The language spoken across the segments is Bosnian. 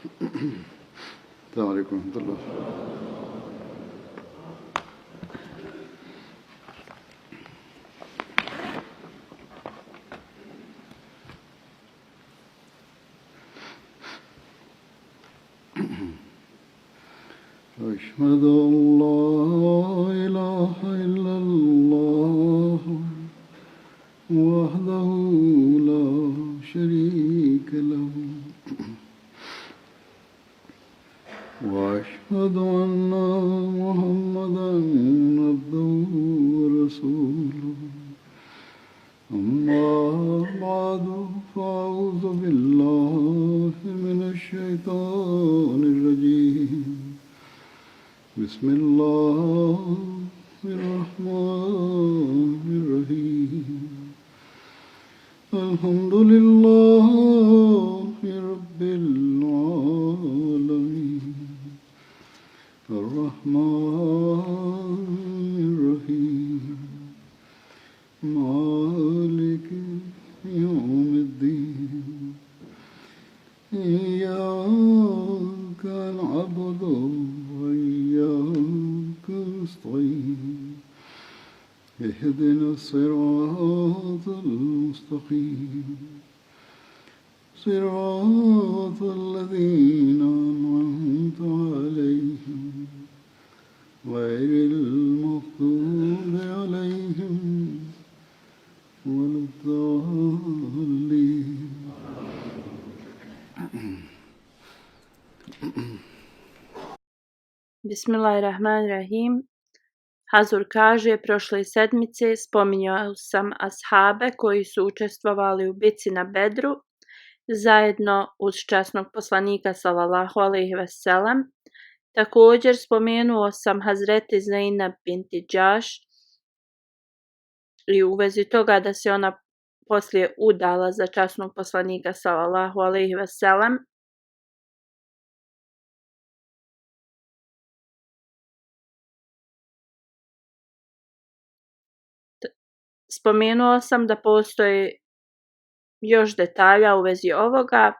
السلام عليكم ورحمة الله. أشهد أن لا إله إلا الله وحده لا شريك له وأشهد أن محمدا عبده ورسوله أما بعد فأعوذ بالله من الشيطان الرجيم بسم الله الرحمن الرحيم الحمد لله رب العالمين الرحمن الرحيم مالك يوم الدين إياك نعبد وإياك نستعين اهدنا الصراط المستقيم صراط الذين أنعمت عليهم غير المغضوب عليهم ولا الضالين. Bismillahirrahmanirrahim. Hazur kaže, prošle sedmice spominjao sam ashabe koji su učestvovali u bici na Bedru zajedno uz časnog poslanika sallallahu alejhi ve sellem. Također spomenuo sam Hazreti Zejnab binti Džaš i u vezi toga da se ona poslije udala za časnog poslanika sallallahu alejhi ve sellem. Spomenuo sam da postoji još detalja u vezi ovoga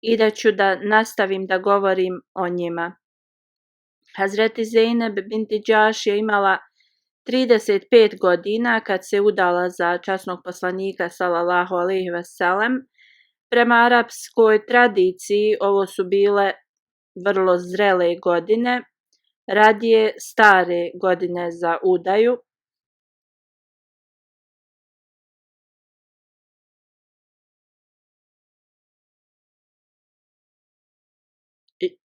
i da ću da nastavim da govorim o njima. Hazreti Zejnab binti Džaš je imala 35 godina kad se udala za časnog poslanika sallallahu alejhi ve sellem. Prema arapskoj tradiciji ovo su bile vrlo zrele godine, radije stare godine za udaju.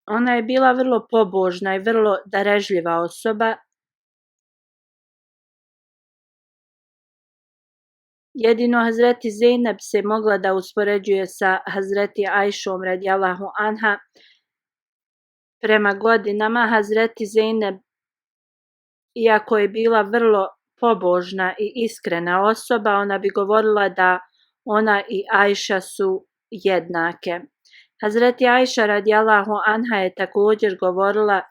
Ona je bila vrlo pobožna i vrlo darežljiva osoba. Jedino Hazreti Zejnab se mogla da uspoređuje sa Hazreti Ajšom radijallahu anha. Prema godinama Hazreti Zejnab, iako je bila vrlo pobožna i iskrena osoba, ona bi govorila da ona i Ajša su jednake. Hazreti Ajša radijallahu anha je također govorila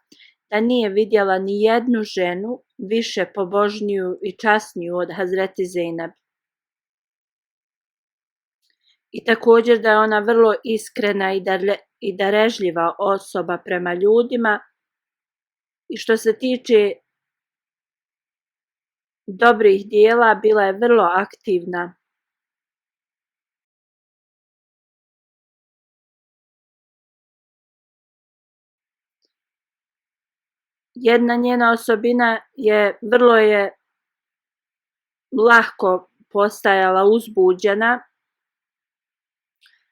da nije vidjela ni jednu ženu više pobožniju i časniju od Hazreti Zejnab. I također da je ona vrlo iskrena i darežljiva osoba prema ljudima. I što se tiče dobrih dijela, bila je vrlo aktivna. Jedna njena osobina je vrlo lahko postajala uzbuđena,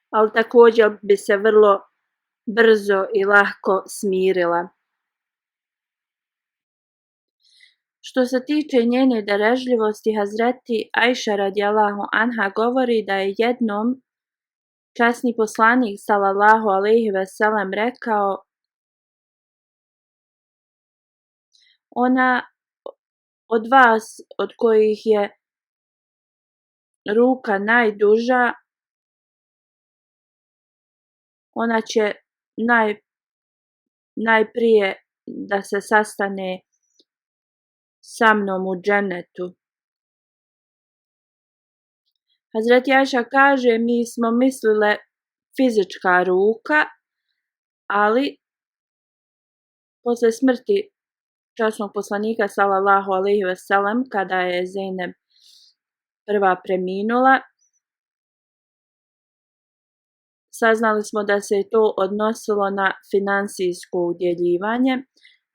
ali također bi se vrlo brzo i lahko smirila. Što se tiče njene darežljivosti, Hazreti Ajša radijallahu anha govori da je jednom časni poslanik sallallahu alejhi ve sellem rekao: ona od vas od kojih je ruka najduža, ona će najprije da se sastane sa mnom u džennetu. Hazreti Ajša kaže, mi smo mislile fizička ruka, ali posle smrti časnog poslanika sallallahu alejhi ve sellem, kada je Zejneb prva preminula, saznali smo da se je to odnosilo na finansijsko udjeljivanje.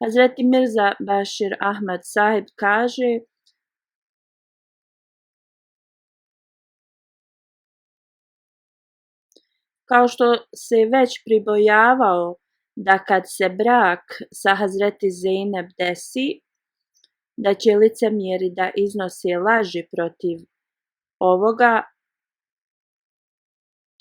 Hazreti Mirza Bashir Ahmad Sahib kaže: kao što se već pribojavao da kad se brak sa Hazreti Zejneb desi, da će licemjeri da iznose laži protiv ovoga,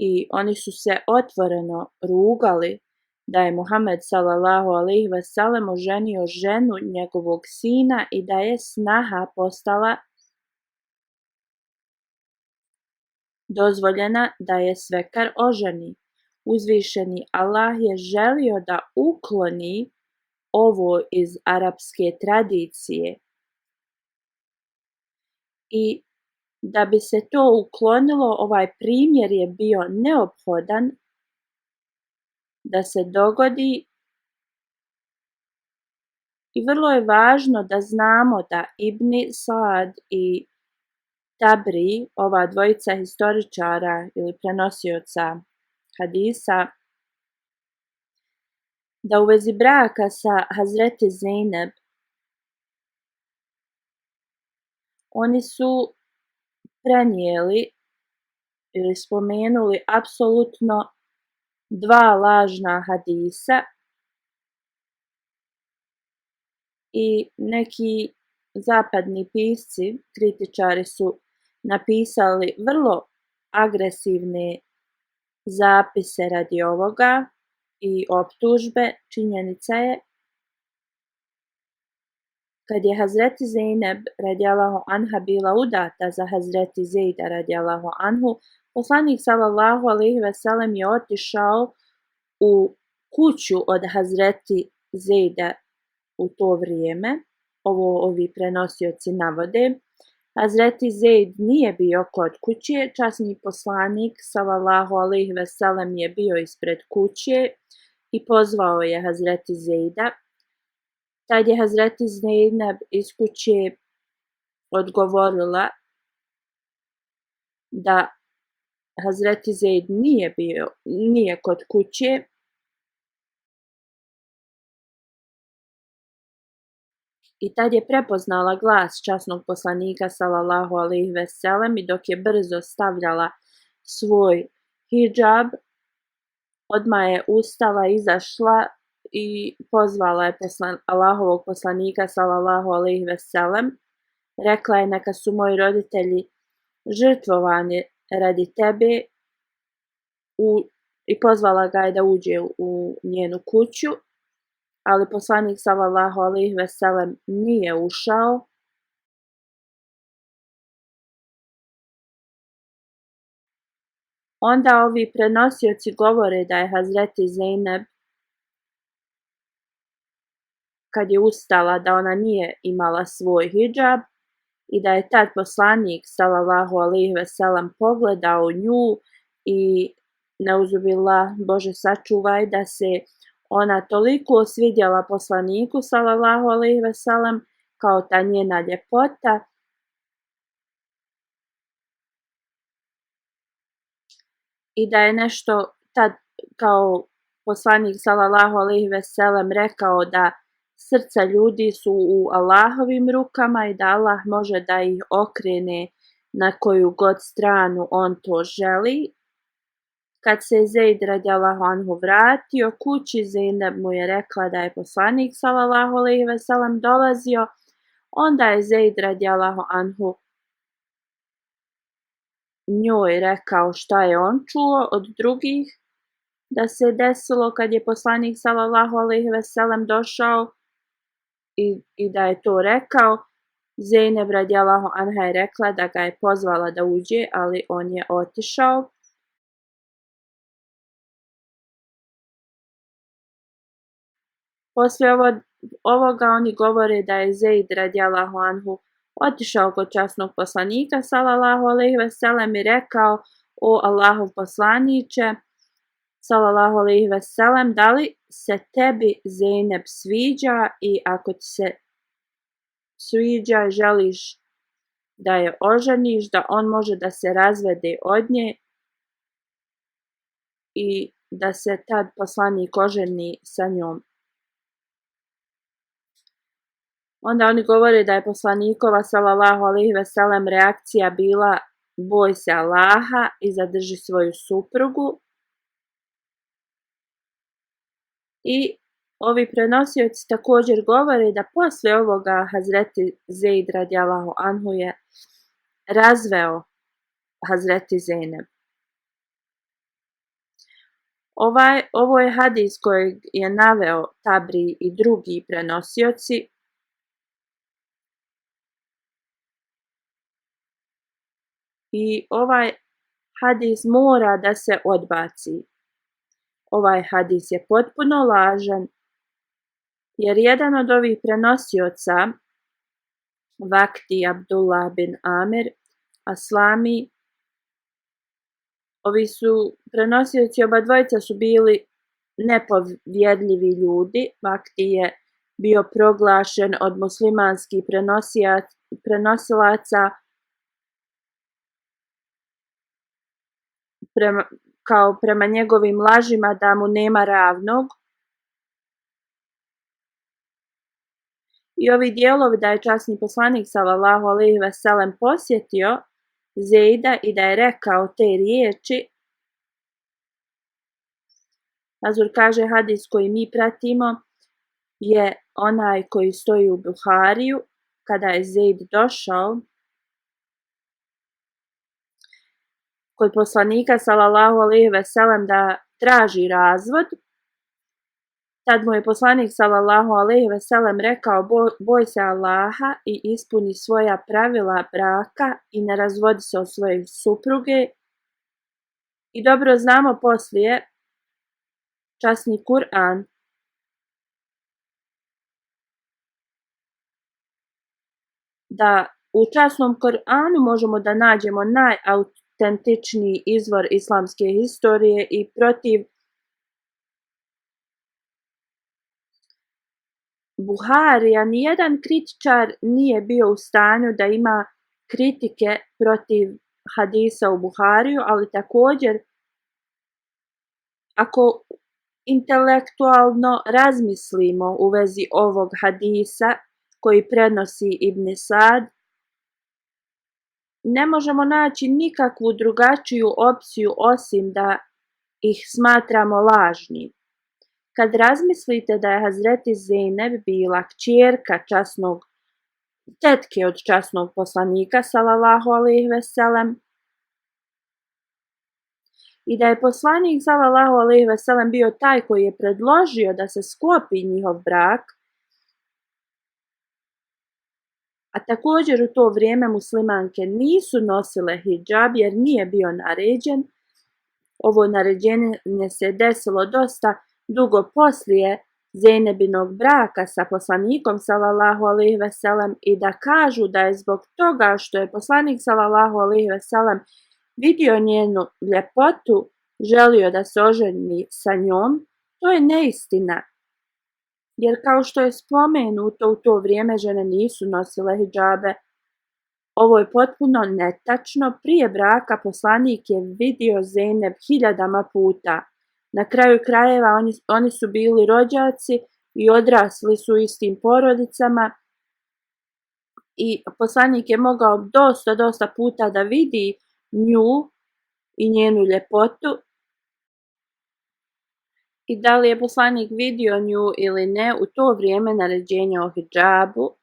i oni su se otvoreno rugali da je Muhammed sallallahu alejhi ve sellem oženio ženu njegovog sina i da je snaha postala dozvoljena da je svekar oženi. Uzvišeni Allah je želio da ukloni ovo iz arapske tradicije, i da bi se to uklonilo, ovaj primjer je bio neophodan da se dogodi, i vrlo je važno da znamo da Ibni Saad i Tabri, ova dvojica historičara ili prenosioca hadisa, da u vezi braka sa Hazreti Zejneb, oni su prenijeli ili spomenuli apsolutno dva lažna hadisa, i neki zapadni pisci, kritičari su napisali vrlo agresivne zapise radi ovoga i optužbe. Činjenica je, kad je Hazreti Zejneb radijallahu anha bila udata za Hazreti Zejda radijallahu anhu, poslanik sallallahu alejhi ve sellem je otišao u kuću od Hazreti Zejda u to vrijeme. Ovi prenosioci navode. Hazreti Zejd nije bio kod kuće, časni poslanik sallallahu alejhi ve sellem je bio ispred kuće i pozvao je Hazreti Zejda. Tad je Hazreti Zejneb iz kuće odgovorila da Hazreti Zejd nije kod kuće, i tad je prepoznala glas časnog poslanika sallallahu alejhi ve sellem, i dok je brzo stavljala svoj hidžab, odmah je ustala, izašla i pozvala je Allahovog poslanika sallallahu alejhi ve sellem. Rekla je: neka su moji roditelji žrtvovani radi tebe, i pozvala ga je da uđe u njenu kuću, ali poslanik sallallahu alejhi ve sellem nije ušao. Onda ovi prenosioci govore da je Hazreti Zejneb, kad je ustala, da ona nije imala svoj hidžab, i da je tad poslanik sallallahu alejhi ve sellem pogledao nju i neuzubillah, Bože sačuvaj, da se ona toliko svidjela poslaniku sallallahu alejhi ve sellem kao ta njena ljepota, i da je nešto tad kao poslanik sallallahu alejhi ve sellem rekao da srca ljudi su u Allahovim rukama i da Allah može da ih okrene na koju god stranu on to želi. Kad se Zejd radijallahu anhu vratio kući, Zejneb mu je rekla da je poslanik sallallahu alejhi ve sellem dolazio. Onda je Zejd radijallahu anhu njoj rekao šta je on čuo od drugih da se desilo kad je poslanik sallallahu alejhi ve sellem došao, i da je to rekao. Zejneb radijallahu anha je rekla da ga je pozvala da uđe, ali on je otišao. Poslije ovoga oni govore da je Zejd radijallahu anhu otišao kod časnog poslanika sallallahu alejhi ve sellem i rekao: o Allahov poslaniče, sallallahu alejhi ve sellem, da li se tebi Zeynep sviđa i ako ti se sviđa i želiš da je oženiš, da on može da se razvede od nje i da se tad poslanik oženi sa njom. Onda oni govore da je poslanikova sallallahu alejhi ve sellem reakcija bila: boj se Allaha i zadrži svoju suprugu. I ovi prenosioci također govore da poslije ovoga Hazreti Zeid radijallahu anhu je razveo Hazreti Zeynep. Ovo je hadis kojeg je naveo Tabri i drugi prenosioci. I ovaj hadis mora da se odbaci. Ovaj hadis je potpuno lažan, jer jedan od ovih prenosioca, Vakti Abdullah bin Amir Aslami, ovi su prenosioci, oba dvojica su bili nepovjerljivi ljudi. Vakti je bio proglašen od muslimanskih prenosilaca prema njegovim lažima da mu nema ravnog. I ovi dijelovi da je časni poslanik sallallahu alejhi ve sellem posjetio Zeida i da je rekao te riječi. Azur kaže, hadis koji mi pratimo je onaj koji stoji u Buhariju, kada je Zeid došao kod poslanika sallallahu alejhi ve sellem da traži razvod. Tad mu je poslanik sallallahu alejhi ve sellem rekao: boj se Allaha i ispuni svoja pravila braka i ne razvodi se od svoje supruge. I dobro znamo poslije časni Kur'an da u časnom Kur'anu možemo da nađemo najautentičniji izvor islamske historije i protiv Buharija nijedan kritičar nije bio u stanju da ima kritike protiv hadisa u Buhariju, ali također ako intelektualno razmislimo u vezi ovog hadisa koji prenosi Ibn Sad, ne možemo naći nikakvu drugačiju opciju osim da ih smatramo lažnim. Kad razmislite da je Hazreti Zeynep bila kćerka tetke od časnog poslanika sallallahu alejhi ve sellem i da je poslanik sallallahu alejhi ve sellem bio taj koji je predložio da se sklopi njihov brak, a također u to vrijeme muslimanke nisu nosile hidžab jer nije bio naređen. Ovo naređenje se desilo dosta dugo poslije Zejnebinog braka sa poslanikom sallallahu alejhi ve sellem i da kažu da je zbog toga što je poslanik sallallahu alejhi ve sellem vidio njenu ljepotu, želio da se oženi sa njom, to je neistina. Jer kao što je spomenuto, u to vrijeme žene nisu nosile hidžabe. Ovo je potpuno netačno. Prije braka poslanik je vidio Zeynep hiljadama puta. Na kraju krajeva oni su bili rođaci i odrasli su u istim porodicama i poslanik je mogao dosta puta da vidi nju i njenu ljepotu. I da li je poslanik vidio nju ili ne, u to vrijeme naređenje o hidžabu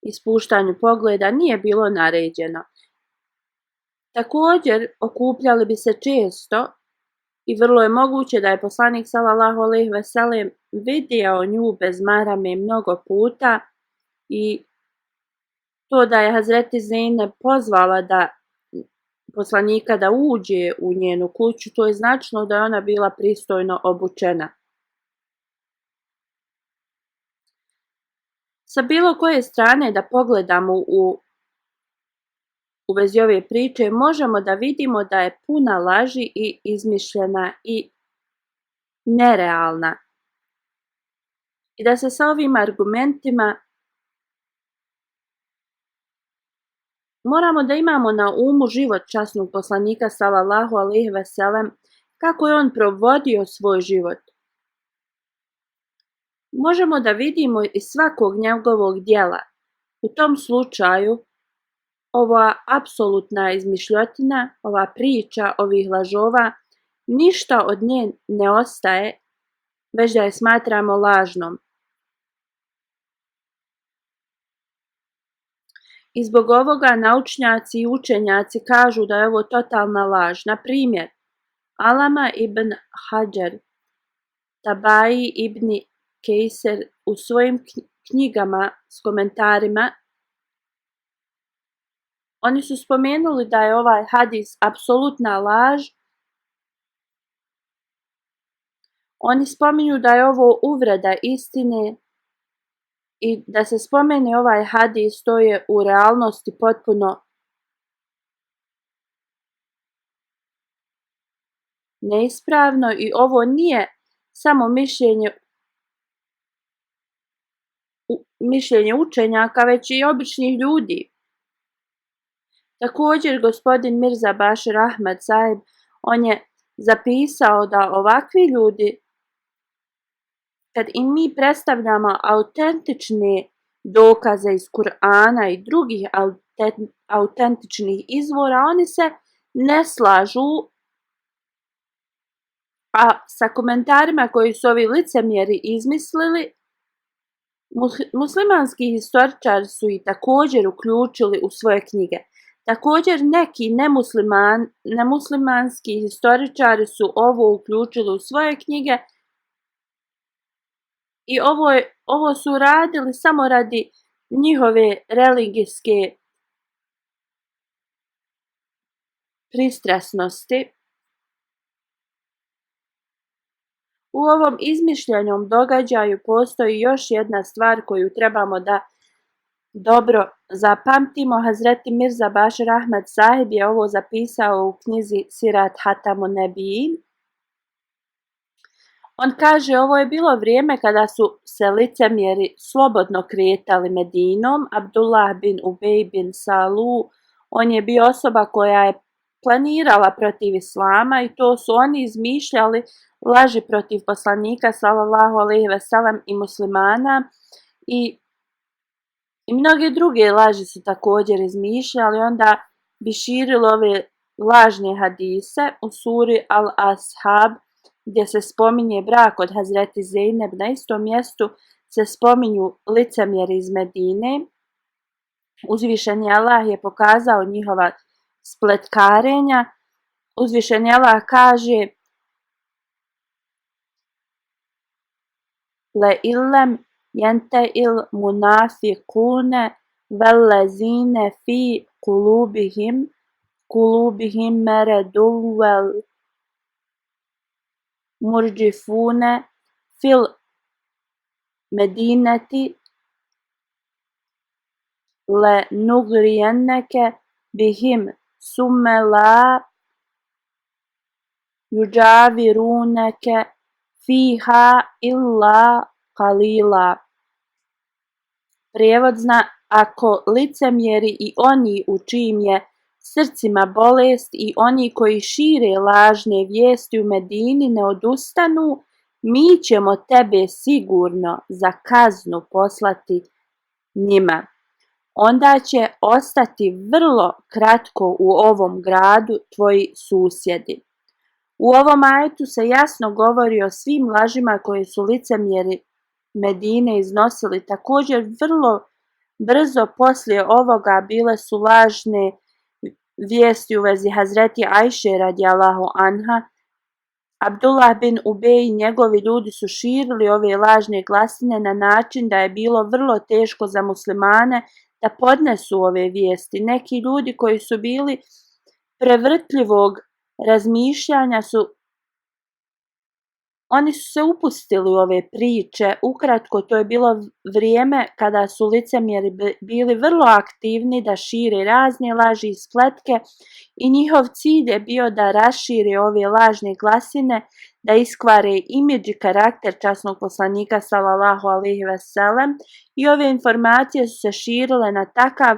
i spuštanju pogleda nije bilo naređeno. Također, okupljali bi se često i vrlo je moguće da je poslanik sallallahu alejhi ve sellem vidio nju bez marame mnogo puta i to da je Hazreti Zeynep pozvala poslanika da uđe u njenu kuću, to je značilo da je ona bila pristojno obučena. Sa bilo koje strane da pogledamo u vezi ove priče, možemo da vidimo da je puna laži i izmišljena i nerealna. I da se sa ovim argumentima moramo da imamo na umu život časnog poslanika sallallahu alejhi ve sellem, kako je on provodio svoj život. Možemo da vidimo iz svakog njegovog djela. U tom slučaju ova apsolutna izmišljotina, ova priča ovih lažova, ništa od nje ne ostaje, već da je smatramo lažnom. I zbog ovoga naučnjaci i učenjaci kažu da je ovo totalna laž. Na primjer, Alama ibn Hajar, Tabai ibn Kejser u svojim knjigama s komentarima, oni su spomenuli da je ovaj hadis apsolutna laž. Oni spominju da je ovo uvreda istine i da se spomene ovaj hadis, to je u realnosti potpuno neispravno i ovo nije samo mišljenje učenjaka, već i običnih ljudi. Također, gospodin Mirza Bashir Ahmad Sahib, on je zapisao da ovakvi ljudi, kad im mi predstavljamo autentične dokaze iz Kur'ana i drugih autentičnih izvora, oni se ne slažu, a sa komentarima koji su ovi licemjeri izmislili, muslimanski historičari su i također uključili u svoje knjige. Također neki nemuslimanski historičari su ovo uključili u svoje knjige i ovo su radili samo radi njihove religijske pristrasnosti. U ovom izmišljenom događaju postoji još jedna stvar koju trebamo da dobro zapamtimo. Hazreti Mirza Bashir Ahmad Sahib je ovo zapisao u knjizi Sirat Hatamun Nebijin. On kaže, ovo je bilo vrijeme kada su se licemjeri slobodno kretali Medinom. Abdullah bin Ubej bin Salu, on je bio osoba koja je planirala protiv islama i to su oni izmišljali laži protiv poslanika sallallahu alejhi ve sellem i muslimana i mnoge druge laži su također izmišljali. Onda bi širili ove lažne hadise u suri Al-Ashab, gdje se spominje brak od Hazreti Zejneb. Na istom mjestu se spominju licemjeri iz Medine. Uzvišeni Allah je pokazao njihova spletkarenja. Uzvišeni Allah kaže: Le illem jente'il munafiqune vellezine fi kulubihim meredul vel murđifune fil medineti le nugrijenneke bihim summe la yuđaviruneke fiha illa qalila. Prijevod zna: ako licemjeri i oni u čijim je srcima bolest i oni koji šire lažne vijesti u Medini ne odustanu, mi ćemo tebe sigurno za kaznu poslati njima. Onda će ostati vrlo kratko u ovom gradu tvoji susjedi. U ovom ajetu se jasno govori o svim lažima koje su licemjeri Medine iznosili. Također vrlo brzo poslije ovoga bile su lažne vijesti u vezi Hazreti Ajše radijallahu anha. Abdullah bin Ubej i njegovi ljudi su širili ove lažne glasine na način da je bilo vrlo teško za muslimane da podnesu ove vijesti. Neki ljudi koji su bili prevrtljivog razmišljanja su oni su se upustili u ove priče. Ukratko, to je bilo vrijeme kada su licemjeri bili vrlo aktivni da šire razne laži i spletke i njihov cilj je bio da rašire ove lažne glasine, da iskvare imidž i karakter časnog poslanika sallallahu alejhi ve sellem, i ove informacije su se širile na takav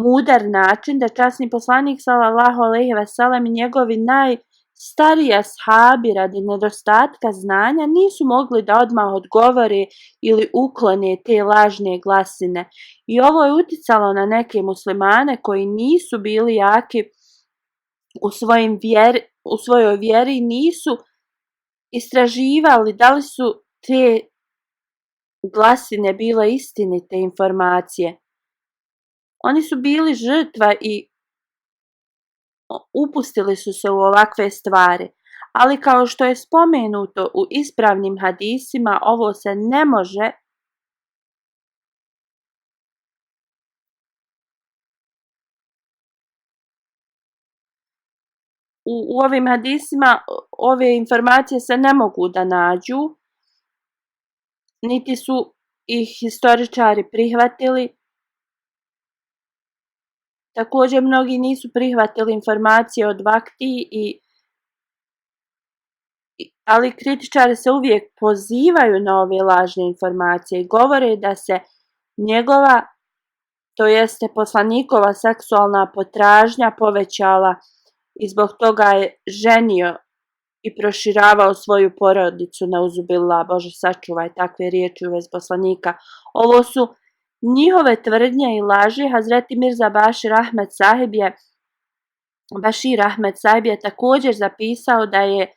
mudar način da časni poslanik sallallahu alejhi ve sellem i njegovi najstariji ashabi radi nedostatka znanja nisu mogli da odmah odgovore ili uklone te lažne glasine. I ovo je uticalo na neke muslimane koji nisu bili jaki u svojoj vjeri, nisu istraživali da li su te glasine bile istinite informacije. Oni su bili žrtva i upustili su se u ovakve stvari. Ali kao što je spomenuto u ispravnim hadisima, ovo se ne može u ovim hadisima ove informacije se ne mogu da nađu, niti su ih historičari prihvatili. Također mnogi nisu prihvatili informacije od Vakti, ali kritičari se uvijek pozivaju na ove lažne informacije i govore da se njegova, to jeste poslanikova seksualna potražnja povećala i zbog toga je ženio i proširavao svoju porodicu, neuzubillah, Bože sačuvaj takve riječi u vezi poslanika. Ovo su njihove tvrdnje i laži. Hazreti Mirza Bashir Ahmed Sahib je također zapisao da je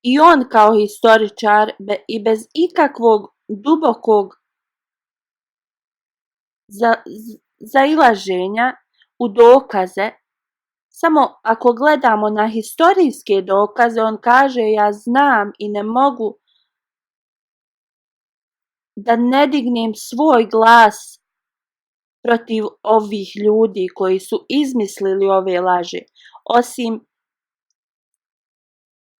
i on kao historičar i bez ikakvog dubokog zailaženja u dokaze, samo ako gledamo na historijske dokaze, on kaže: ja znam i ne mogu da ne dignem svoj glas protiv ovih ljudi koji su izmislili ove laži, osim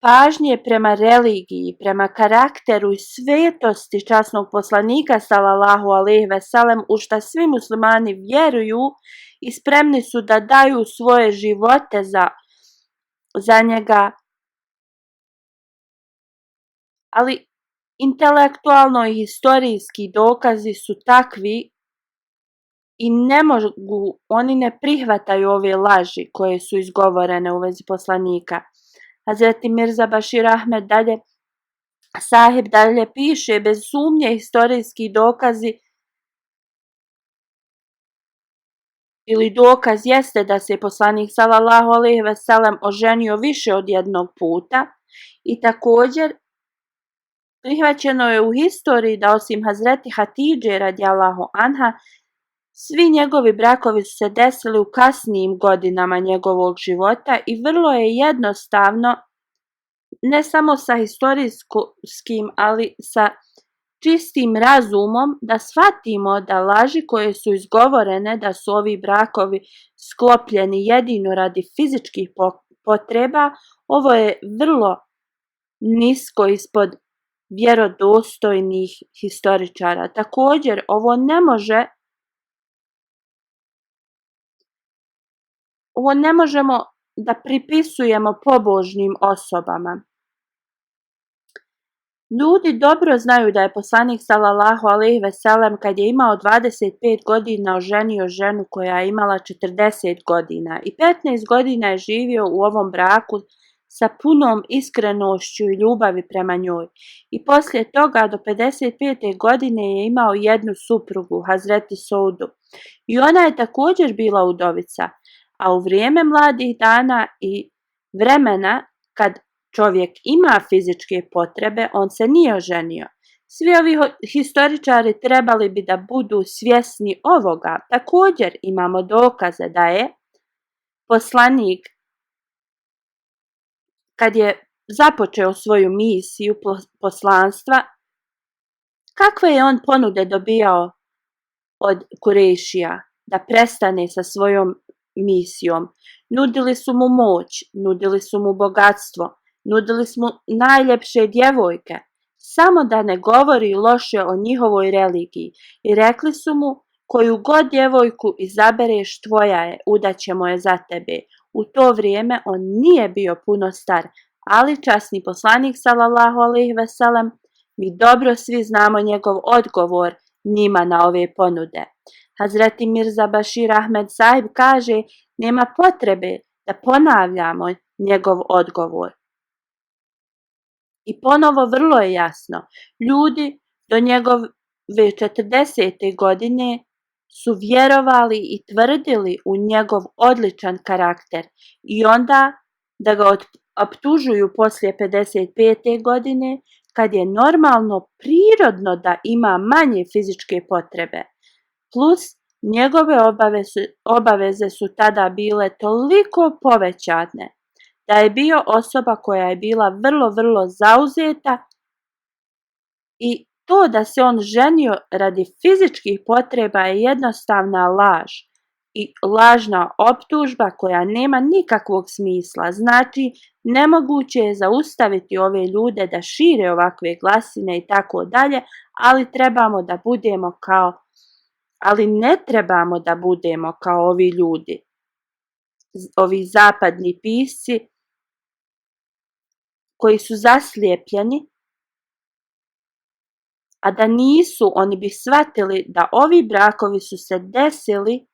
pažnje prema religiji, prema karakteru i svetosti časnog poslanika sallallahu alejhi ve sellem, u šta svi muslimani vjeruju i spremni su da daju svoje živote za njega. Ali intelektualno i historijski dokazi su takvi i oni ne prihvataju ove laži koje su izgovorene u vezi poslanika. Hazreti Mirza Bashir Ahmed Sahib dalje piše: bez sumnje historijski dokazi ili dokaz jeste da se poslanik sallallahu alejhi ve sellem oženio više od jednog puta, i također prihvaćeno je u historiji da osim Hazreti Hatidže radijallahu anha, svi njegovi brakovi su se desili u kasnijim godinama njegovog života i vrlo je jednostavno, ne samo sa historijskim, ali sa čistim razumom, da shvatimo da laži koje su izgovorene da su ovi brakovi sklopljeni jedino radi fizičkih potreba, ovo je vrlo nisko ispod vjerodostojnih historičara. Također, ovo ne možemo da pripisujemo pobožnim osobama. Ljudi dobro znaju da je poslanik sallallahu alejhi ve sellem kad je imao 25 godina oženio ženu koja je imala 40 godina i 15 godina je živio u ovom braku sa punom iskrenošću i ljubavi prema njoj. I poslije toga do 55. godine je imao jednu suprugu, Hazreti Soudu. I ona je također bila udovica, a u vrijeme mladih dana i vremena kad čovjek ima fizičke potrebe, on se nije oženio. Svi ovi historičari trebali bi da budu svjesni ovoga. Također imamo dokaze da je poslanik, kad je započeo svoju misiju poslanstva, kakve je on ponude dobijao od Kurešija da prestane sa svojom misijom? Nudili su mu moć, nudili su mu bogatstvo, Nudili smo najljepše djevojke, samo da ne govori loše o njihovoj religiji, i rekli su mu: koju god djevojku izabereš, tvoja je, udaćemo je za tebe. U to vrijeme on nije bio puno star, ali časni poslanik sallallahu alejhi ve sellem, mi dobro svi znamo njegov odgovor njima na ove ponude. Hazreti Mirza Bashir Ahmed Sahib kaže: nema potrebe da ponavljamo njegov odgovor. I ponovo vrlo je jasno, ljudi do njegove 40. godine su vjerovali i tvrdili u njegov odličan karakter, i onda da ga optužuju poslije 55. godine, kad je normalno, prirodno da ima manje fizičke potrebe. Plus, njegove obaveze su tada bile toliko povećane da je bio osoba koja je bila vrlo zauzeta, i to da se on ženio radi fizičkih potreba je jednostavna laž i lažna optužba koja nema nikakvog smisla. Znači, nemoguće je zaustaviti ove ljude da šire ovakve glasine i tako dalje, ali ne trebamo da budemo kao ovi ljudi, ovi zapadni pisci koji su zaslijepljeni, a da nisu, oni bi shvatili da ovi brakovi su se desili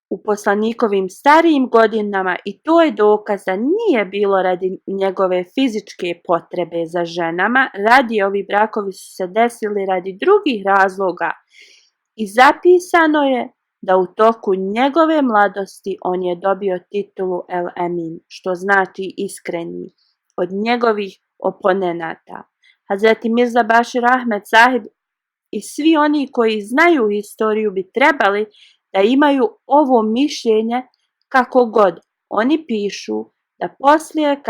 u poslanikovim starijim godinama, i to je dokaz da nije bilo radi njegove fizičke potrebe za ženama. Ovi brakovi su se desili radi drugih razloga, i zapisano je da u toku njegove mladosti on je dobio titulu El Emin, što znači iskreni, od njegovih oponenata. Hazreti Mirza Bashir Ahmed Sahib i svi oni koji znaju historiju bi trebali da imaju ovo mišljenje, kako god. Oni pišu da poslije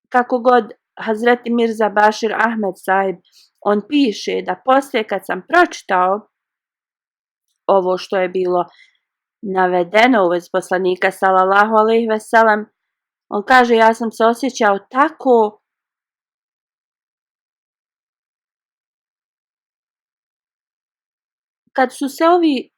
kako god Hazreti Mirza Bashir Ahmed Sahib, on piše da poslije kad sam pročitao ovo što je bilo navedeno u vezi poslanika sallallahu alejhi ve sellem, on kaže: ja sam se osjećao tako kad su se ovi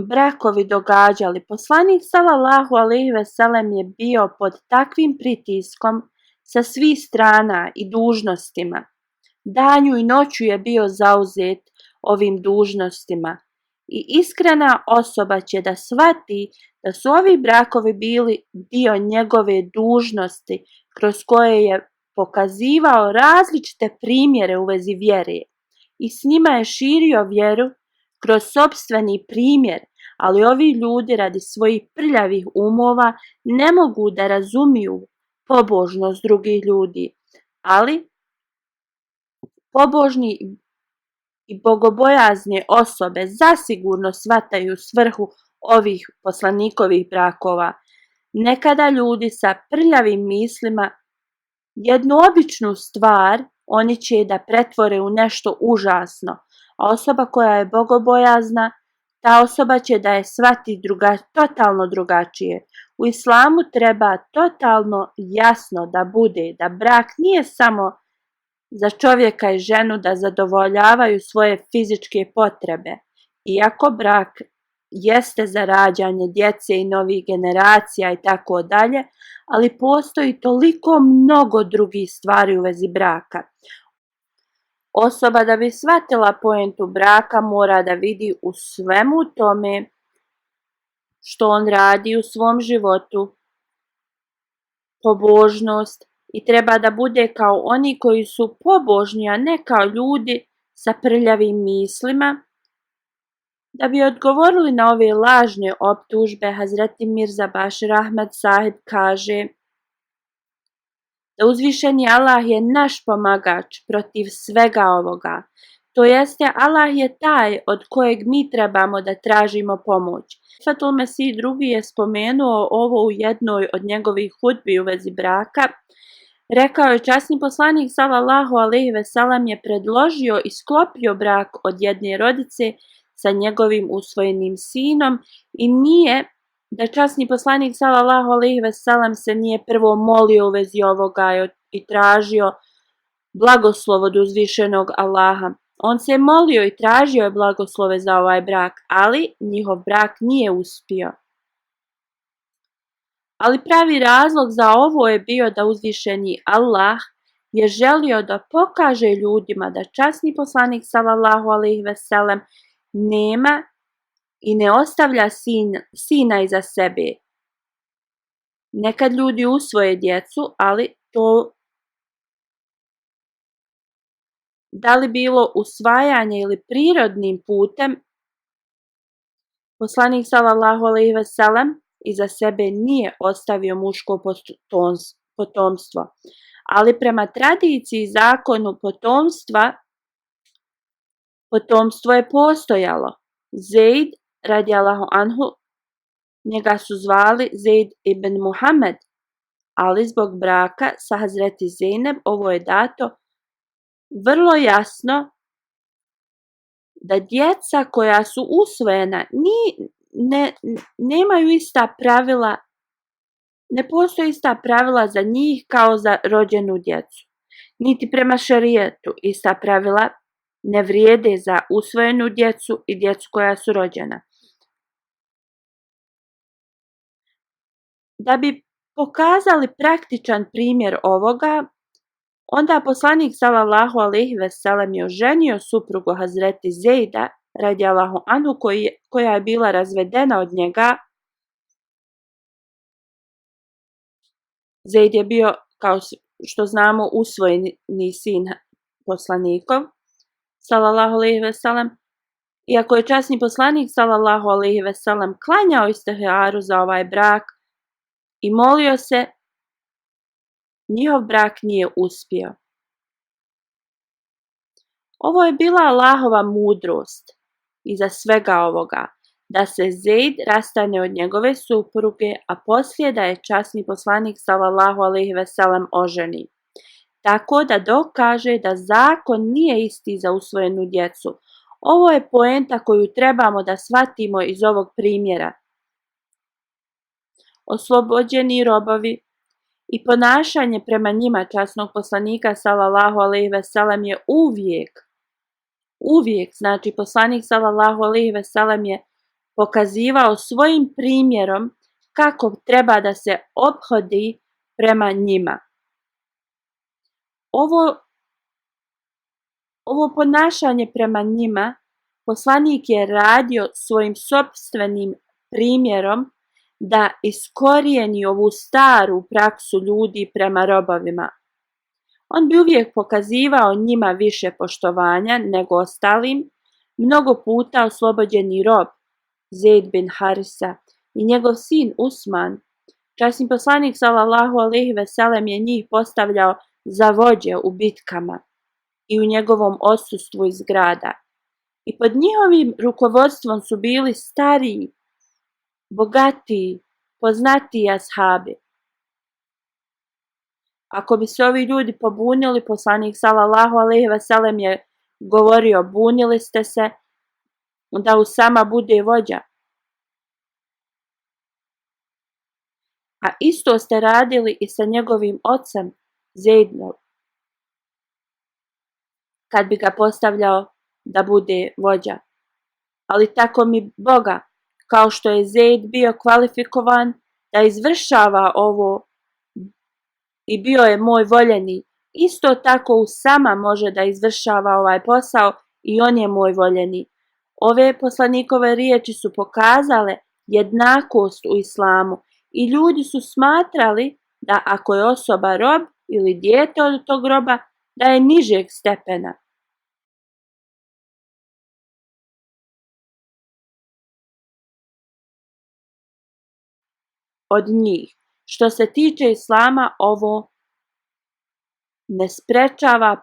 brakovi događali. Poslanik sallallahu alejhi ve sellem je bio pod takvim pritiskom sa svih strana i dužnostima. Danju i noću je bio zauzet ovim dužnostima, i iskrena osoba će da shvati da su ovi brakovi bili dio njegove dužnosti, kroz koje je pokazivao različite primjere u vezi vjere, i s njima je širio vjeru kroz sopstveni primjer, ali ovi ljudi radi svojih prljavih umova ne mogu da razumiju pobožnost drugih ljudi, ali pobožni i bogobojazne osobe zasigurno shvataju svrhu ovih poslanikovih brakova. Nekada ljudi sa prljavim mislima jednu običnu stvar oni će da pretvore u nešto užasno, a osoba koja je bogobojazna, ta osoba će da je shvati totalno drugačije. U islamu treba totalno jasno da bude da brak nije samo za čovjeka i ženu da zadovoljavaju svoje fizičke potrebe, iako brak jeste za rađanje djece i novih generacija i tako dalje, ali postoji toliko mnogo drugih stvari u vezi braka. Osoba da bi shvatila poentu braka mora da vidi u svemu tome što on radi u svom životu pobožnost, i treba da bude kao oni koji su pobožni, a ne kao ljudi sa prljavim mislima. Da bi odgovorili na ove lažne optužbe, Hazreti Mirza Bashir Ahmed Sahib kaže da uzvišeni Allah je naš pomagač protiv svega ovoga. To jeste, Allah je taj od kojeg mi trebamo da tražimo pomoć. Fatul Mesih II je spomenuo ovo u jednoj od njegovih hudbi u vezi braka. Rekao je: časni poslanik sallallahu alejhi ve sellem je predložio i sklopio brak od jedne rodice sa njegovim usvojenim sinom, i nije da časni poslanik sallallahu alejhi ve sellem se nije prvo molio u vezi ovoga i tražio blagoslov od uzvišenog Allaha. On se molio i tražio je blagoslove za ovaj brak, ali njihov brak nije uspio. Ali pravi razlog za ovo je bio da uzvišeni Allah je želio da pokaže ljudima da časni poslanik sallallahu alejhi ve sellem nema i ne ostavlja sina iza sebe. Nekad ljudi usvoje djecu, ali to da li bilo usvajanje ili prirodnim putem, poslanik sallallahu alejhi ve sellem iza sebe nije ostavio muško potomstvo. Ali prema tradiciji i zakonu potomstvo je postojalo. Zeid radijallahu anhu, njega su zvali Zeid ibn Muhammed, ali zbog braka sa Hazreti Zeynep ovo je dato vrlo jasno da djeca koja su usvojena nemaju ista pravila, ne postoje ista pravila za njih kao za rođenu djecu. Niti prema šerijetu ista pravila ne vrijede za usvojenu djecu i djecu koja su rođena. Da bi pokazali praktičan primjer ovoga, onda poslanik sallallahu alejhi ve sellem je oženio suprugu Hazreti Zejda radijallahu anhu koja je bila razvedena od njega. Zeid je bio, kao što znamo, usvojeni sin poslanikov sallallahu alejhi ve sellem. Iako je časni poslanik sallallahu alejhi ve sellem klanjao istiharu za ovaj brak i molio se, njihov brak nije uspio. Ovo je bila Allahova mudrost iza svega ovoga, da se Zeid rastane od njegove supruge, a poslije da je časni poslanik sallallahu alejhi ve sellem oženi. Tako da dokaže da zakon nije isti za usvojenu djecu. Ovo je poenta koju trebamo da shvatimo iz ovog primjera. Oslobođeni robovi i ponašanje prema njima časnog poslanika sallallahu alejhi ve sellem je uvijek, znači poslanik sallallahu alejhi ve sellem je pokazivao svojim primjerom kako treba da se ophodi prema njima. Ovo ponašanje prema njima poslanik je radio svojim sopstvenim primjerom da iskorijeni ovu staru praksu ljudi prema robovima. On bi uvijek pokazivao njima više poštovanja nego ostalim. Mnogo puta oslobođeni rob Zeid bin Harisa i njegov sin Usman, časni poslanik sallallahu alejhi ve sellem je njih postavljao za vođe u bitkama i u njegovom odsustvu iz grada. I pod njihovim rukovodstvom su bili stariji, bogatiji, poznatiji ashabi. Ako bi se ovi ljudi pobunili, poslanik sallallahu alejhi ve sellem je govorio, bunili ste se, da Usama bude vođa. A isto ste radili i sa njegovim ocem Zeidom, kad bi ga postavljao da bude vođa. Ali tako mi Boga, kao što je Zeid bio kvalifikovan da izvršava ovo i bio je moj voljeni, isto tako Usama može da izvršava ovaj posao i on je moj voljeni. Ove poslanikove riječi su pokazale jednakost u islamu i ljudi su smatrali da ako je osoba rob ili dijete od tog roba, da je nižeg stepena. Od njih. Što se tiče islama, ovo ne sprečava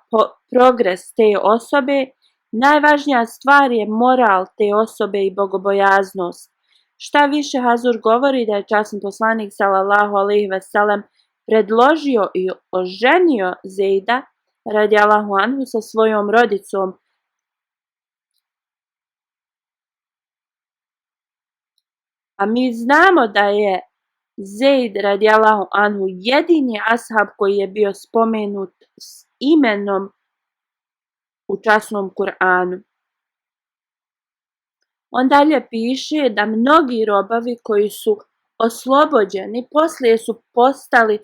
progres te osobe. Najvažnija stvar je moral te osobe i bogobojaznost. Šta više, Hazur govori da je časni poslanik sallallahu alejhi ve sellem predložio i oženio Zeida radijallahu anhu sa svojom rodicom A mi znamo da je Zeid radijallahu anhu jedini ashab koji je bio spomenut s imenom u časnom Kur'anu. On dalje piše da mnogi robovi koji su oslobođeni poslije su postali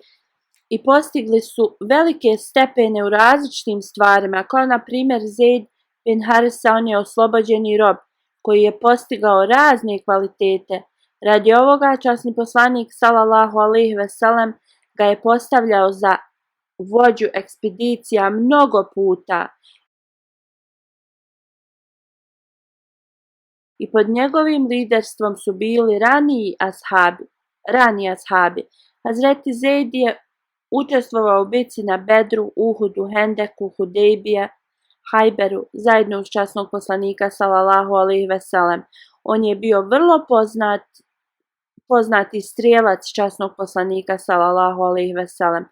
i postigli su velike stepene u različitim stvarima, kao na primjer Zeid bin Harisa, on je oslobođeni rob koji je postigao razne kvalitete. Radi ovoga časni poslanik sallallahu alejhi ve sellem ga je postavljao za vođu ekspedicija mnogo puta i pod njegovim liderstvom su bili rani ashabi. Hazreti Zeid je učestvovao u bici na Bedru, Uhudu, Hendeku, Hudejbije, Hajberu, zajedno uz časnog poslanika sallallahu alejhi ve sellem. On je bio vrlo poznati strijelac časnog poslanika sallallahu alejhi ve sellem.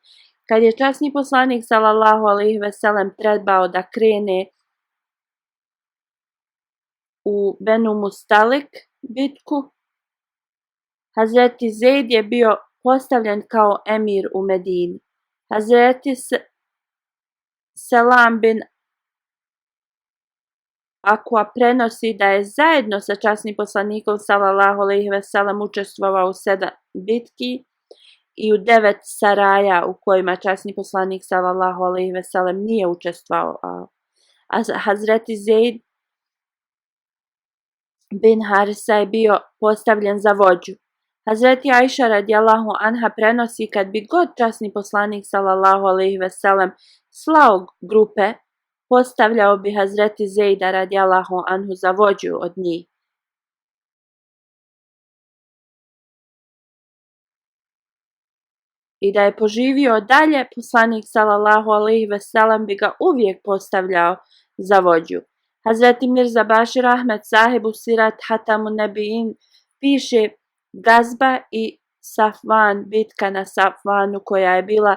Kad je časni poslanik sallallahu alejhi ve sellem trebao da krene u Benu Mustalik bitku, Hazreti Zeid je bio postavljen kao emir u Medini. Hazreti Selam bin Akwa prenosi da je zajedno sa časnim poslanikom sallallahu alejhi ve sellem učestvovao u 7 bitki i u 9 saraja u kojima časni poslanik sallallahu alejhi ve sellem nije učestvovao. A Hazreti Zeid bin Harisa je bio postavljen za vođu. Hazreti Ajša radijallahu anha prenosi kad bi god časni poslanik sallallahu alejhi ve sellem slao grupe, postavljao bi Hazreti Zeida radijallahu anhu za vođu od njih. I da je poživio dalje, poslanik sallallahu alejhi ve sellem bi ga uvijek postavljao za vođu. Hazreti Mirza Bashir Ahmed sahibu Sirat Hatamun Nebiin piše Gazba i Safvan, bitka na Safvanu koja je bila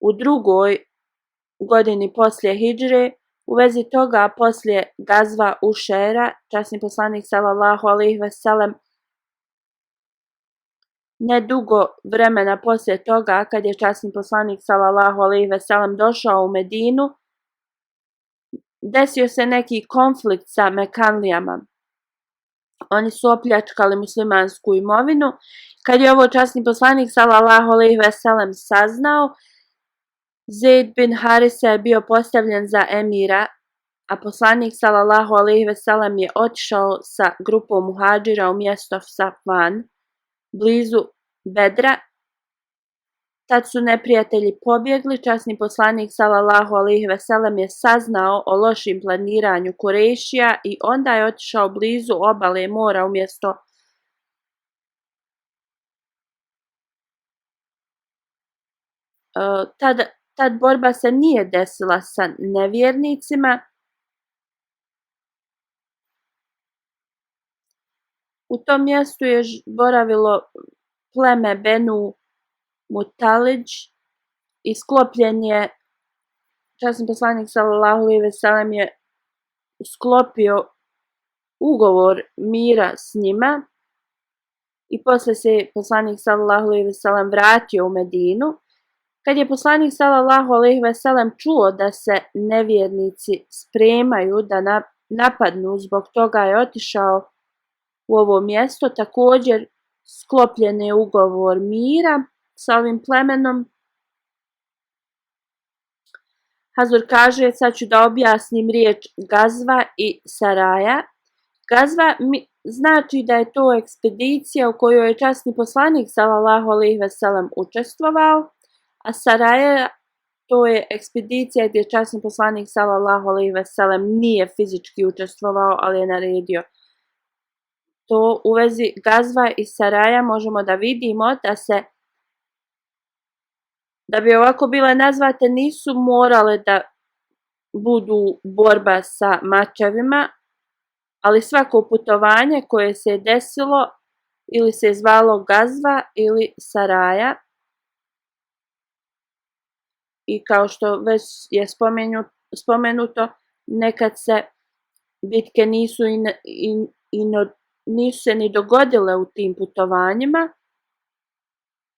u 2. godini poslije hidžre. U vezi toga poslije Gazva Ušera, časni poslanik sallallahu alejhi ve sellem nedugo vremena poslije toga, kad je časni poslanik sallallahu alejhi ve sellem došao u Medinu, desio se neki konflikt sa Mekanlijama. Oni su opljačkali muslimansku imovinu. Kad je ovo časni poslanik sallallahu alejhi ve sellem saznao, Zeid bin Harisa je bio postavljen za emira, a poslanik sallallahu alejhi ve sellem je otišao sa grupom muhadžira u mjesto Safvan, blizu Bedra. Tad su neprijatelji pobjegli, časni poslanik sallallahu alejhi ve sellem je saznao o lošim planiranju Kurejšija i onda je otišao blizu obale mora umjesto tad borba se nije desila sa nevjernicima. U tom mjestu je boravilo pleme Benu Mutalidž i sklopljen je, časni poslanik sallallahu alejhi ve sellem je sklopio ugovor mira s njima i posle se poslanik sallallahu alejhi ve sellem vratio u Medinu. Kad je poslanik sallallahu alejhi ve sellem čuo da se nevjernici spremaju da napadnu, zbog toga je otišao u ovo mjesto. Također sklopljen je ugovor mira sa ovim plemenom. Hazur kaže, sad ću da objasnim riječ Gazva i Saraja. Gazva znači da je to ekspedicija u kojoj je časni poslanik sallallahu alejhi ve sellem učestvovao, a Saraja to je ekspedicija gdje časni poslanik sallallahu alejhi ve sellem nije fizički učestvovao, ali je naredio. To u vezi Gazva i Saraja možemo da vidimo da bi ovako bile nazvate, nisu morale da budu borba sa mačevima, ali svako putovanje koje se je desilo ili se je zvalo Gazva ili Saraja. I kao što već je spomenuto, nekad se bitke nisu nisu se ni dogodile u tim putovanjima.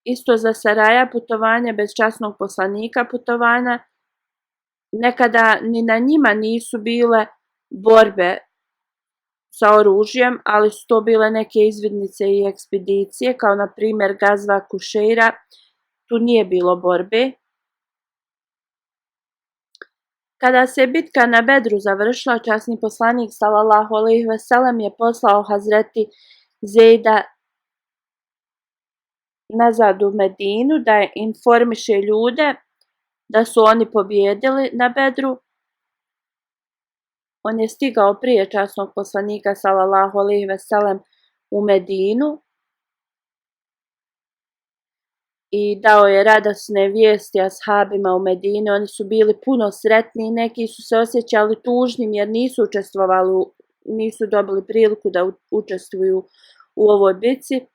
Isto za Saraja putovanja bez časnog poslanika putovanja. Nekada ni na njima nisu bile borbe sa oružjem, ali su to bile neke izvidnice i ekspedicije, kao na primjer Gazva Kušeira, tu nije bilo borbe. Kada se bitka na Bedru završila, časni poslanik sallallahu alejhi ve sellem je poslao Hazreti Zejda nazad u Medinu da informiše ljude da su oni pobjedili na Bedru. On je stigao prije časnog poslanika sallallahu alejhi ve sellem u Medinu i dao je radosne vijesti ashabima u Medini. Oni su bili puno sretni, neki su se osjećali tužnim jer nisu učestvovali, nisu dobili priliku da učestvuju u ovoj bitci.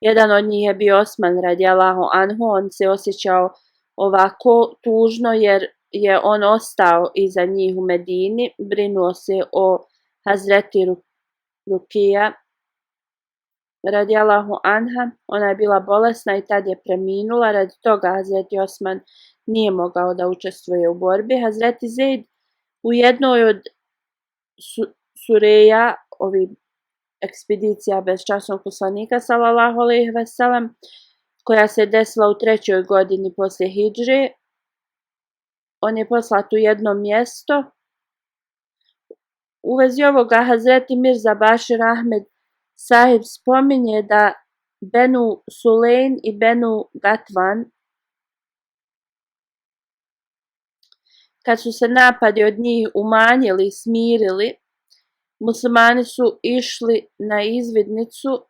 Jedan od njih je bio Osman radijallahu anhu, on se osjećao ovako tužno jer je on ostao iza njih u Medini, brinuo se o Hazreti Rukija radijallahu anha, ona je bila bolesna i tad je preminula, radi toga Hazreti Osman nije mogao da učestvuje u borbi. Hazreti Zeid u jednoj od sureja, ovih ekspedicija bez časnog poslanika sallallahu alejhi ve sellem, koja se desila u 3. godini poslije hidže, on je poslat u jedno mjesto. U vezi ovoga Hazreti Mirza Bashir Ahmed Sahib spominje da Benu Sulejn i Benu Gatvan, kad su se napadi od njih umanjili i smirili, muslimani su išli na izvidnicu.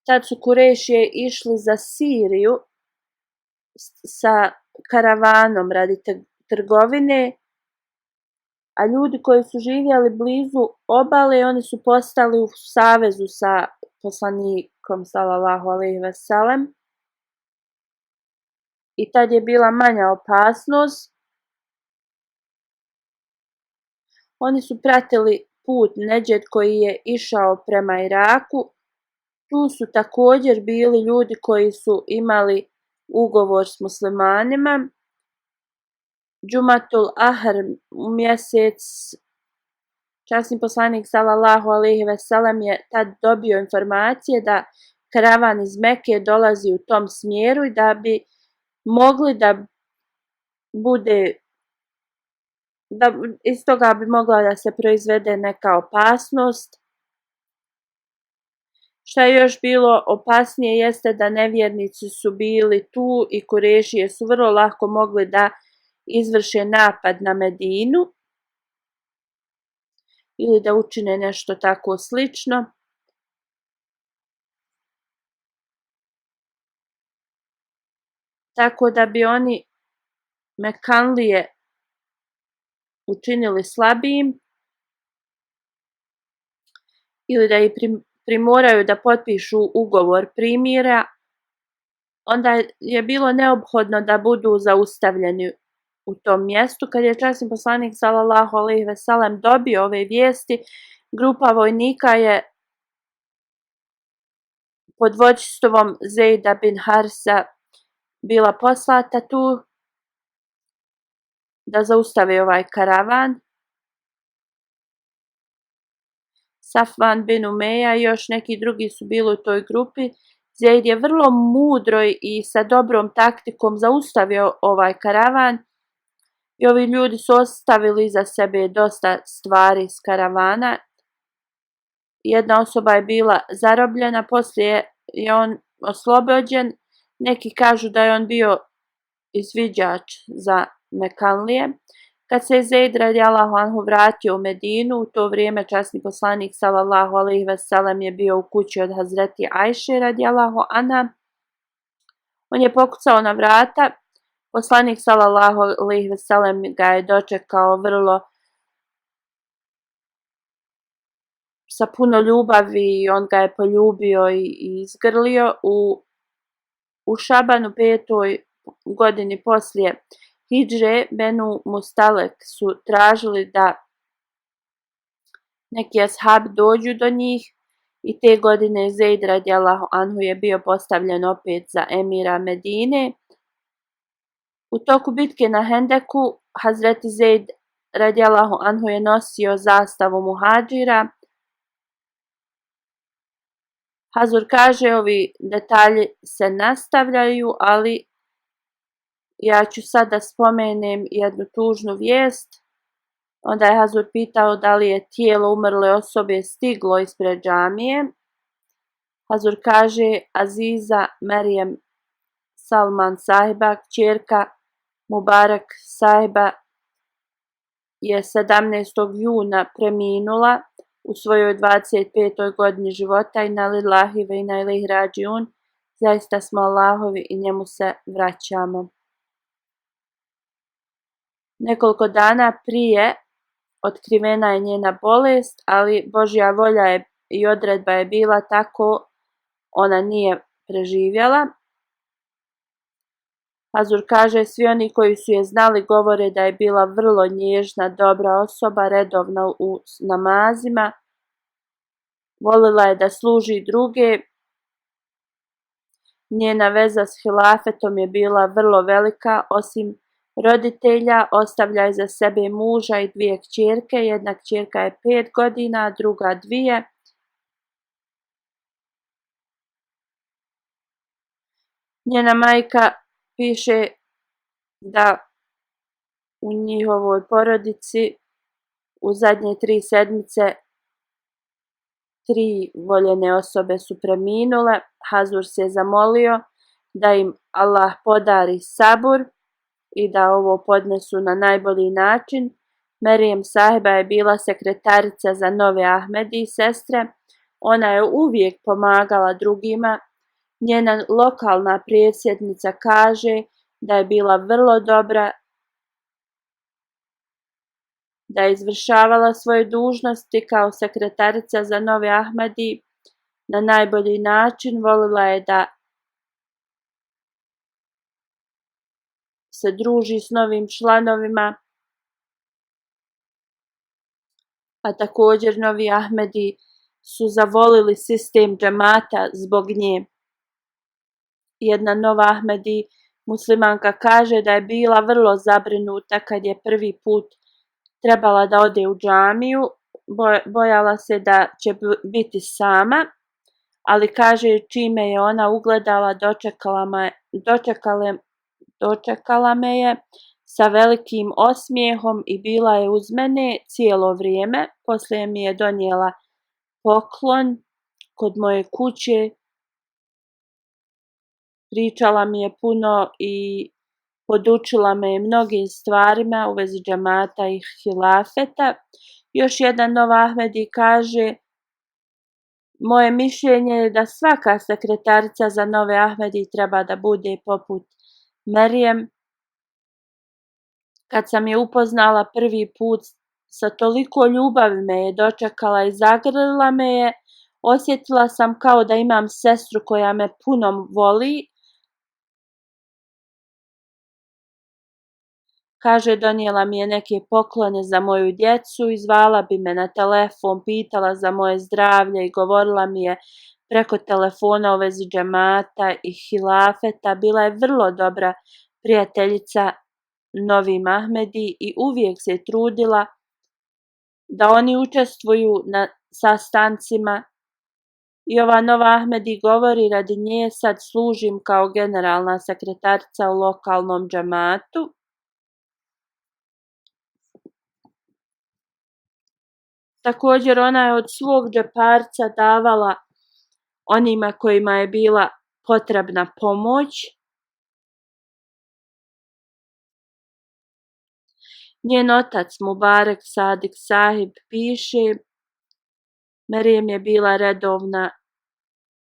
Tad su Kurešije išli za Siriju sa karavanom radi trgovine, a ljudi koji su živjeli blizu obale, oni su postali u savezu sa poslanikom sallallahu alejhi ve sellem. I tad je bila manja opasnost. Oni su pratili put Neđed koji je išao prema Iraku. Tu su također bili ljudi koji su imali ugovor s muslimanima. Džumatul Ahr mjesec, časni poslanik sallallahu alejhi ve sellem je tad dobio informacije da karavan iz Mekke dolazi u tom smjeru i da bi mogli da bude, da iz toga bi mogla da se proizvede neka opasnost. Šta je još bilo opasnije jeste da nevjernici su bili tu i Kurešije su vrlo lako mogli da izvrše napad na Medinu ili da učine nešto tako slično. Tako da bi oni Mekanlije učinili slabijim ili da ih primoraju da potpišu ugovor primira, onda je bilo neophodno da budu zaustavljeni u tom mjestu. Kad je časni poslanik sallallahu alejhi ve sellem dobio ove vijesti, grupa vojnika je pod vođstvom Zejda bin Harsa bila poslata tu da zaustave ovaj karavan. Safvan bin Umeja i još neki drugi su bili u toj grupi. Zeid je vrlo mudro i sa dobrom taktikom zaustavio ovaj karavan i ovi ljudi su ostavili iza sebe dosta stvari iz karavana. Jedna osoba je bila zarobljena, poslije je on oslobođen. Neki kažu da je on bio izviđač za Mekanlije. Kad se Zeid radijallahu anhu vratio u Medinu, u to vrijeme časni poslanik sallallahu alejhi ve sellem je bio u kući od Hazreti Ajše radijallahu anha. On je pokucao na vrata. Poslanik sallallahu alejhi ve sellem ga je dočekao vrlo sa puno ljubavi i on ga je poljubio i izgrlio. U Šabanu 5. godini poslije hidže Benu Mustalek su tražili da neki ashabi dođu do njih i te godine Zeid radijallahu anhu je bio postavljen opet za emira Medine. U toku bitke na Hendeku Hazreti Zeid radijallahu anhu je nosio zastavu muhadžira. Hazur kaže, ovi detalji se nastavljaju, ali ja ću sad da spomenem jednu tužnu vijest. Onda je Hazur pitao da li je tijelo umrle osobe stiglo ispred džamije. Hazur kaže, Aziza Merijem Salman sahiba, kćerka Mubarak sahiba, je 17. juna preminula u svojoj 25. godini života. Inna lillahi ve inna ilaihi rađiun. Zaista smo Allahovi i njemu se vraćamo. Nekoliko dana prije otkrivena je njena bolest, ali Božja volja je i odredba je bila tako, ona nije preživjela. Hazur kaže, svi oni koji su je znali govore da je bila vrlo nježna, dobra osoba, redovna u namazima. Volila je da služi druge. Njena veza s hilafetom je bila vrlo velika. Osim roditelja, ostavlja je za sebe muža i dvije kćerke. Jedna kćerka je 5 godina, a druga 2. Njena majka piše da u njihovoj porodici u zadnje 3 sedmice 3 voljene osobe su preminule. Hazur se zamolio da im Allah podari sabur i da ovo podnesu na najbolji način. Merijem sahiba je bila sekretarica za nove Ahmedi sestre. Ona je uvijek pomagala drugima. Njena lokalna predsjednica kaže da je bila vrlo dobra, da je izvršavala svoje dužnosti kao sekretarica za nove Ahmedi na najbolji način. Volila je da se druži s novim članovima, a također novi Ahmedi su zavolili sistem džemata zbog nje. Jedna nova Ahmedi muslimanka kaže da je bila vrlo zabrinuta kad je prvi put trebala da ode u džamiju. Bojala se da će biti sama, ali kaže čime je ona ugledala, dočekala me je sa velikim osmijehom i bila je uz mene cijelo vrijeme. Poslije mi je donijela poklon kod moje kuće. Pričala mi je puno i podučila me mnogim stvarima u vezi džemata i hilafeta. Još jedan nov Ahmedi kaže, moje mišljenje je da svaka sekretarica za nove Ahmedi treba da bude poput Merijem. Kad sam je upoznala prvi put, sa toliko ljubavi me je dočekala i zagrlila me je. Osjetila sam kao da imam sestru koja me puno voli. Kaže, donijela mi je neke poklone za moju djecu i zvala bi me na telefon, pitala za moje zdravlje i govorila mi je preko telefona u vezi džemata i hilafeta. Bila je vrlo dobra prijateljica novim Ahmedi i uvijek se trudila da oni učestvuju na sastancima. I ova nova Ahmedi govori, radi nje sad služim kao generalna sekretarica u lokalnom džematu. Također ona je od svog džeparca davala onima kojima je bila potrebna pomoć. Njen otac Mubarak Sadik sahib piše, Merijem je bila redovna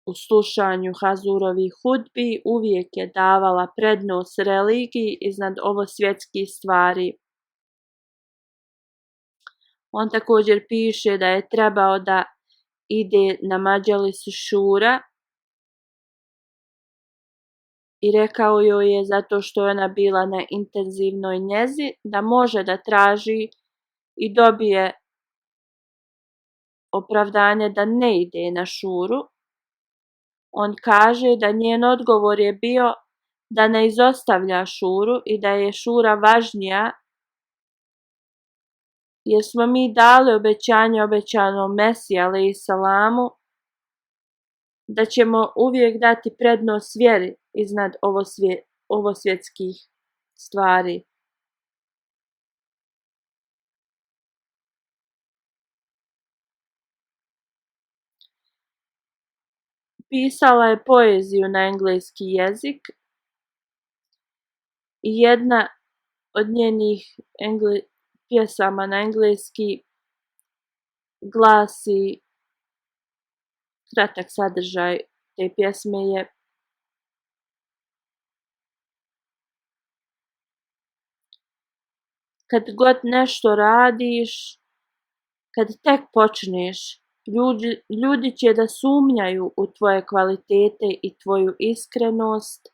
u slušanju Hazurovih hudbi, uvijek je davala prednost religiji iznad ovosvjetskih stvari. On također piše da je trebao da ide na Mađalis Šura i rekao joj je, zato što je ona bila na intenzivnoj njezi, da može da traži i dobije opravdanje da ne ide na šuru. On kaže da njen odgovor je bio da ne izostavlja šuru i da je šura važnija jer smo mi dali obećanje obećanom Mesiji alejhi salamu da ćemo uvijek dati prednost vjeri iznad ovosvjetskih stvari. Pisala je poeziju na engleski jezik i jedna od njenih pjesama na engleski glasi, kratak sadržaj te pjesme je: kad god nešto radiš, kad tek počneš, ljudi će da sumnjaju u tvoje kvalitete i tvoju iskrenost.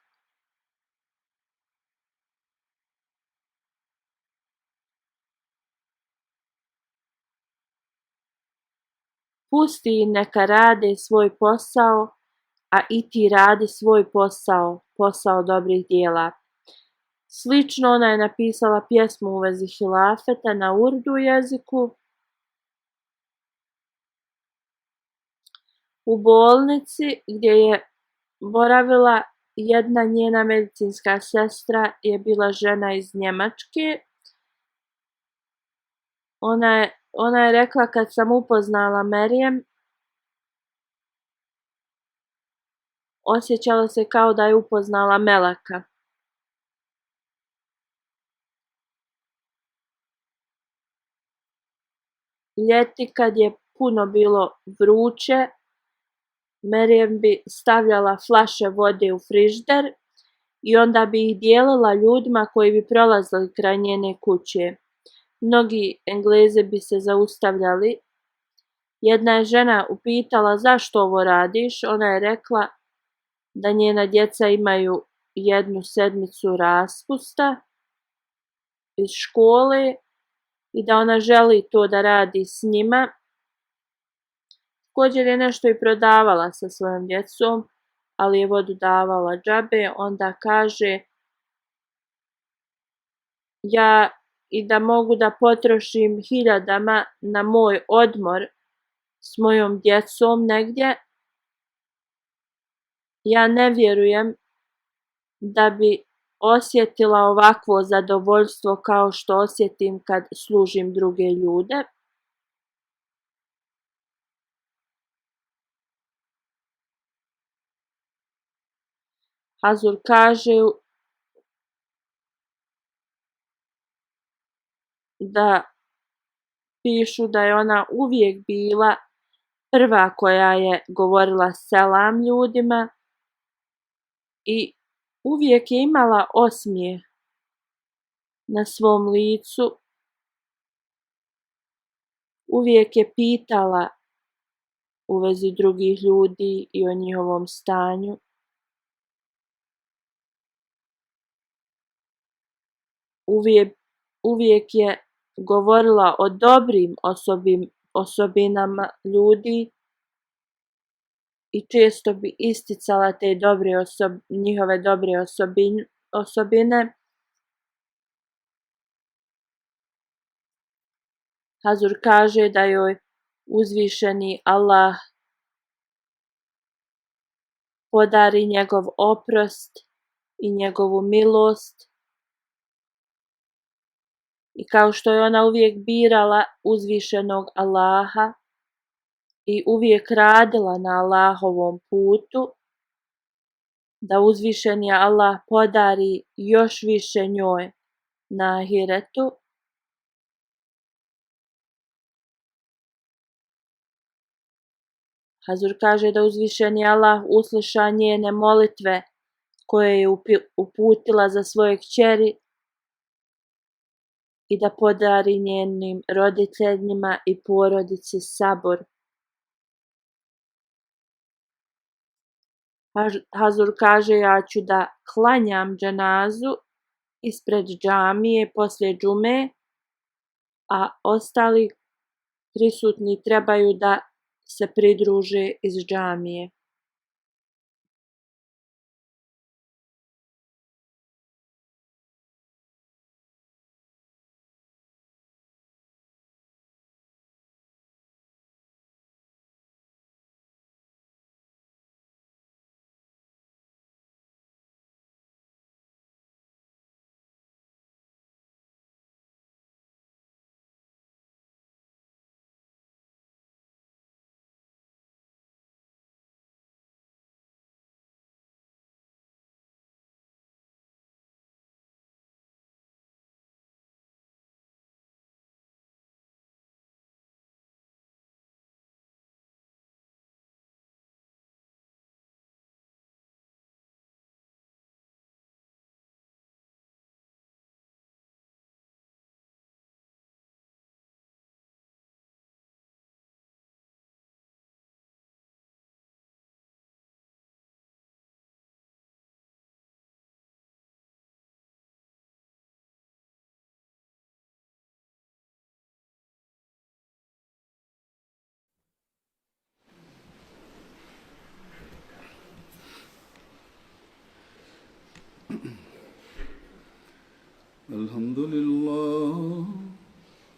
Pusti neka rade svoj posao, a i ti radi svoj posao, posao dobrih djela. Slično ona je napisala pjesmu u vezi hilafeta na urdu jeziku. U bolnici gdje je boravila jedna njena medicinska sestra je bila žena iz Njemačke. Ona je rekla, kad sam upoznala Merijem, osjećala se kao da je upoznala meleka. Ljeti kad je puno bilo vruće, Merijem bi stavljala flaše vode u frižider i onda bi ih dijelila ljudima koji bi prolazili kraj njene kuće. Mnogi Englezi bi se zaustavljali. Jedna je žena upitala zašto ovo radiš. Ona je rekla da njena djeca imaju 1 sedmicu raspusta iz škole i da ona želi to da radi s njima. Također je nešto i prodavala sa svojom djecom, ali je vodu davala džabe. Onda kaže, ja i da mogu da potrošim hiljadama na moj odmor s mojom djecom negdje, ja ne vjerujem da bi osjetila ovakvo zadovoljstvo kao što osjetim kad služim druge ljude. Hazur kaže da pišu da je ona uvijek bila prva koja je govorila selam ljudima i uvijek je imala osmijeh na svom licu. Uvijek je pitala u vezi drugih ljudi i o njihovom stanju. Uvijek je govorila o dobrim osobinama ljudi i često bi isticala te njihove dobre osobine. Hazur kaže da joj uzvišeni Allah podari njegov oprost i njegovu milost. I kao što je ona uvijek birala uzvišenog Allaha i uvijek radila na Allahovom putu, da uzvišeni Allah podari još više njoj na ahiretu. Hazur kaže da uzvišeni Allah usliša njene molitve koje je uputila za svoje kćeri i da podari njenim roditeljima i porodici sabor. Hazur kaže, ja ću da klanjam dženazu ispred džamije poslije džume, a ostali prisutni trebaju da se pridruže iz džamije.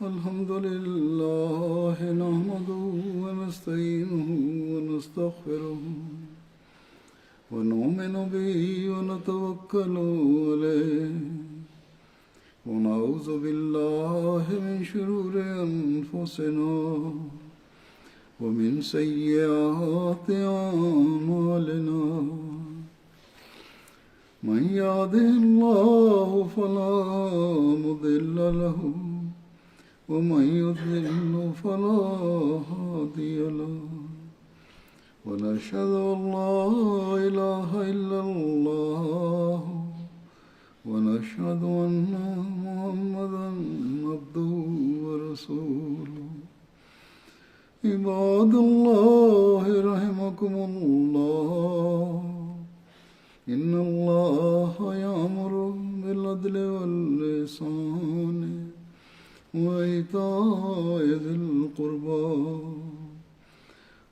الحمد لله نحمده ونستعينه ونستغفره ونؤمن به ونتوكل عليه ونعوذ بالله من شرور أنفسنا ومن سيئات أعمالنا من يهده الله فلا مضل له ومن يضلل فلا هادي له ونشهد أن لا إله إلا الله ونشهد أن محمدا عبده ورسوله عباد الله رحمكم الله إن الله يأمر بالعدل والإحسان وإيتاء ذي القربى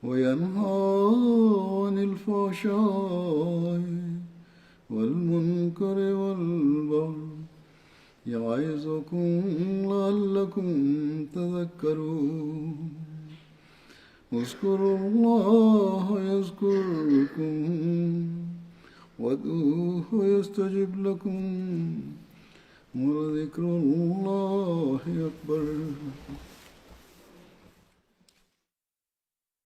وينهى عن الفحشاء والمنكر والبغي يعظكم لعلكم تذكرون اذكروا الله يذكركم وادعوه يستجب لكم ولذكر الله أكبر